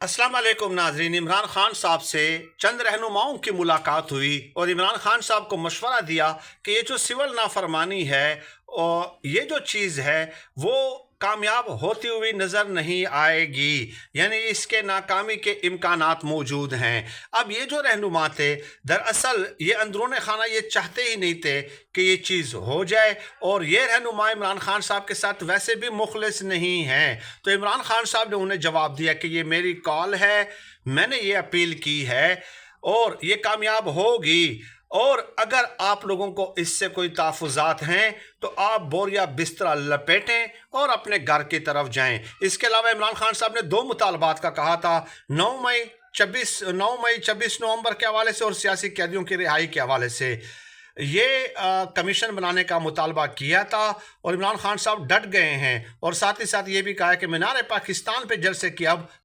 अस्सलाम वालेकुम नाजरीन। इमरान खान साहब से चंद रहनुमाओं की मुलाकात हुई और इमरान खान साहब को मशवरा दिया कि ये जो सिविल नाफरमानी है और ये जो चीज़ है वो कामयाब होती हुई नज़र नहीं आएगी, यानी इसके नाकामी के इम्कानात मौजूद हैं। अब ये जो रहनुमा थे, दरअसल ये अंदरूनी खाना ये चाहते ही नहीं थे कि ये चीज़ हो जाए, और ये रहनुमा इमरान खान साहब के साथ वैसे भी मुखलिस नहीं हैं। तो इमरान खान साहब ने उन्हें जवाब दिया कि ये मेरी कॉल है, मैंने ये अपील की है और ये कामयाब होगी, और अगर आप लोगों को इससे कोई तहफ़्फ़ुज़ात हैं तो आप बोरिया बिस्तरा लपेटें और अपने घर की तरफ जाएं। इसके अलावा इमरान खान साहब ने दो मुतालबात का कहा था, 9 मई 26 नवंबर के हवाले से और सियासी कैदियों की रिहाई के हवाले से। ये कमीशन बनाने का मुतालबा किया था और इमरान खान साहब डट गए हैं, और साथ ही साथ ये भी कहा है कि मीनार पाकिस्तान पे जलसे की अब